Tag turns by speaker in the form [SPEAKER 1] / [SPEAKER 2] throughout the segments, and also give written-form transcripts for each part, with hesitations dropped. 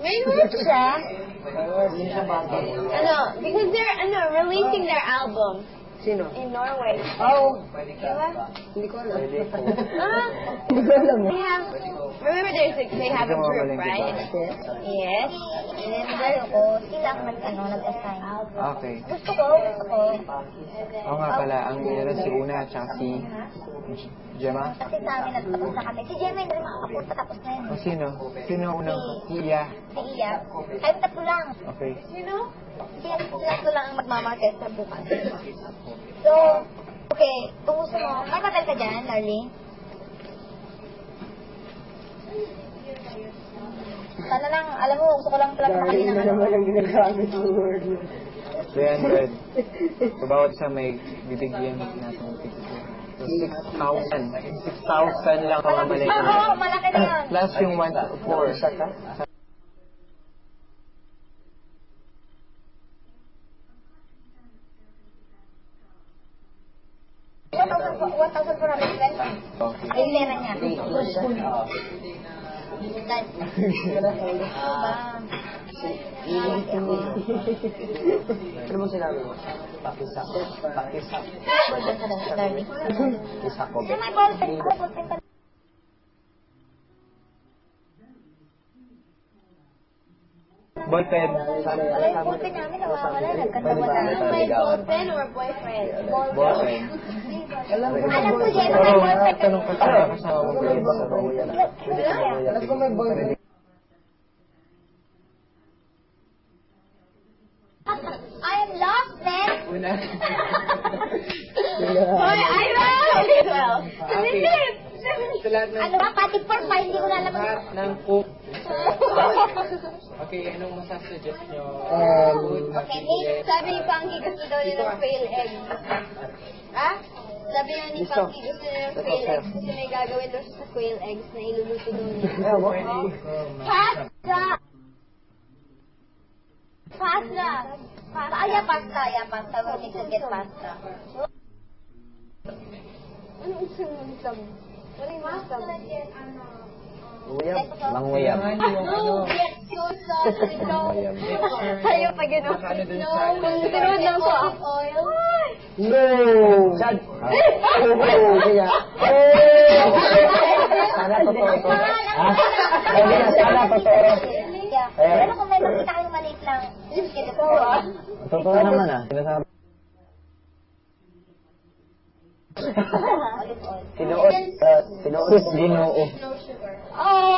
[SPEAKER 1] May work siya. Because they're, releasing their album.
[SPEAKER 2] Sino?
[SPEAKER 1] In Norway.
[SPEAKER 2] Oh.
[SPEAKER 1] Diba?
[SPEAKER 2] Hindi ko alam.
[SPEAKER 1] Hindi ko alam. Remember they have a group, right? Yes.
[SPEAKER 3] And then, sila nag-assign.
[SPEAKER 4] Okay.
[SPEAKER 3] Gusto ko.
[SPEAKER 4] Oo nga pala, ang nila si Una at saka si Gemma.
[SPEAKER 3] Kasi sa amin nagtapos na kami. Si Gemma hindi makakapunta tapos na yun.
[SPEAKER 4] O sino? Sino unang? Si Iya.
[SPEAKER 3] Si Iya. Ay, tatlo lang.
[SPEAKER 4] Okay.
[SPEAKER 1] Sino?
[SPEAKER 3] Si tatlo lang ang magmamarket sa bukas. So, okay. Kung gusto mo, matagal ka dyan, darling? Sana lang, alam mo, gusto ko lang pala makali ng ano.
[SPEAKER 2] Naman ang ginagamit ng word.
[SPEAKER 4] 300. So, bawat isa may bibigyan natin ng ticket. So, 6,000. 6,000 lang ang mamalay.
[SPEAKER 3] Oo, malaki na yun.
[SPEAKER 4] Plus yung 1 to 4.
[SPEAKER 3] Okay. Ay, lera niya.
[SPEAKER 2] Ano mo sinabi mo? Pakisa. Isa ko.
[SPEAKER 3] May ballpen ka.
[SPEAKER 4] Ballpen.
[SPEAKER 3] Wala yung ballpen namin, nawawala. Nagkatawa na.
[SPEAKER 1] May ballpen or boyfriend?
[SPEAKER 4] Ballpen.
[SPEAKER 3] Alam ko, Gemma, may ballpen ka.
[SPEAKER 4] Tanong ko sa kasama mo.
[SPEAKER 2] Alam ko may boyfriend.
[SPEAKER 3] I am lost, man.
[SPEAKER 4] Una.
[SPEAKER 1] Hoy, I will!
[SPEAKER 4] Okay. Sa lahat ng...
[SPEAKER 3] Ano ba, pati pork pie, hindi ko na alam.
[SPEAKER 4] Lahat ng cook. Okay, anong masasuggest nyo?
[SPEAKER 3] Okay, Nate,
[SPEAKER 1] Sabi ni Panky gusto daw niya ng quail egg. Ha? Sabi nga ni Panky gusto niya ng quail eggs kasi may gagawin daw siya sa quail eggs na iluluto daw niya.
[SPEAKER 3] Pasta! Pasta! Pasta. We need to get pasta.
[SPEAKER 1] Anong isang unsam? Ano yung unsam?
[SPEAKER 2] Uyab. Manguyab.
[SPEAKER 1] No, get so sauce. No. Sa'yo pa gano'n. No, kung tinuod lang ko ang oil.
[SPEAKER 2] No! Sad. Kaya. Sana totoo ito. Sana totoo.
[SPEAKER 3] Pero kung may makita kayong maliit lang,
[SPEAKER 2] Totoo naman ah. Sinasabi. Tinuot. Ginoo.
[SPEAKER 1] No sugar.
[SPEAKER 3] Oh!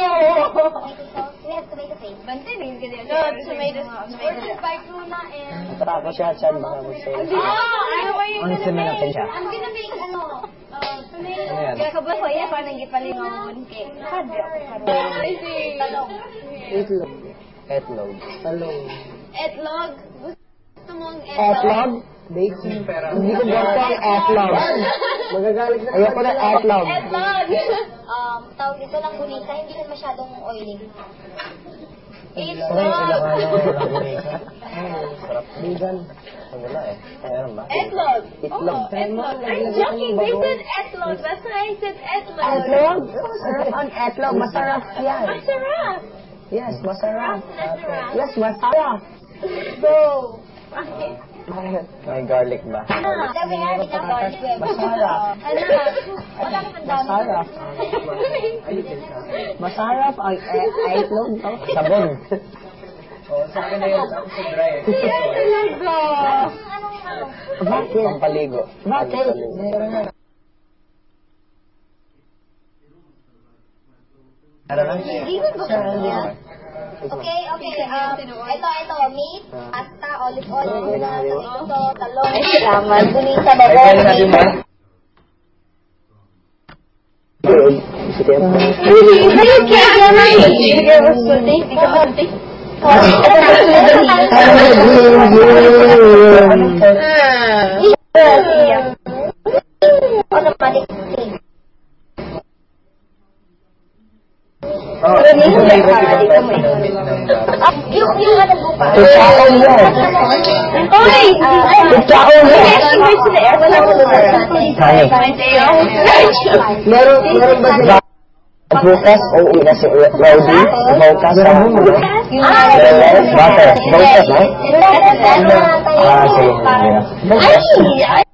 [SPEAKER 3] We have tomato paste.
[SPEAKER 1] Bantinig ka din. No, tomatoes. Ordered by Luna and...
[SPEAKER 2] Tapos siya, Chad, baka mag-say.
[SPEAKER 1] Ano ba yung
[SPEAKER 2] Ang sino natin siya?
[SPEAKER 1] I'm gonna make tomato.
[SPEAKER 2] Ano yan?
[SPEAKER 1] Kaya kabos ko iya parang gipalingon cake. I see. Talong.
[SPEAKER 2] Itlog. Etlog. Talong.
[SPEAKER 1] Etlog. Gusto mong etlog?
[SPEAKER 2] Etlog? Baking. Hindi ko gusto ang etlog. Magagalit na. Ayoko na etlog.
[SPEAKER 1] Etlog.
[SPEAKER 3] Tawag dito lang bunika, hindi ka masyadong oily.
[SPEAKER 1] Etlog.
[SPEAKER 2] Sarap. Vegan. Wala eh. Meron ba?
[SPEAKER 1] Etlog.
[SPEAKER 2] Itlog.
[SPEAKER 1] Oh, etlog. I'm joking. They said etlog. That's why I said etlog.
[SPEAKER 2] Etlog? Masarap ang etlog. Masarap yan.
[SPEAKER 1] Masarap.
[SPEAKER 2] Yes, masarap.
[SPEAKER 1] Masarap.
[SPEAKER 2] Yes, masarap.
[SPEAKER 1] Go.
[SPEAKER 2] May garlic ba?
[SPEAKER 3] Sabi nga, hindi na garlic.
[SPEAKER 2] Masarap.
[SPEAKER 3] Wala naman dami.
[SPEAKER 2] Masarap. Masarap ang itlog. Sabon.
[SPEAKER 4] Sa akin na yun, ako sa dry.
[SPEAKER 1] Talaga.
[SPEAKER 2] Bakit? Pampaligo. Bakit? Ano lang?
[SPEAKER 3] Okay. Ito, meat, pasta, olive oil, tomato, talong.
[SPEAKER 1] Ay, salamat.
[SPEAKER 3] Bunisa, babon. Automatic. Yung ano buka.
[SPEAKER 2] Tutsaon yan.
[SPEAKER 3] Oy!
[SPEAKER 2] Tutsaon yan.
[SPEAKER 3] Wala ko lugar.
[SPEAKER 2] Meron ba sila? Bukas, uuwi na si Rowdy. Bukas sa... Butter. Bukas, no?
[SPEAKER 3] Sige.
[SPEAKER 2] Sige.
[SPEAKER 3] Ay!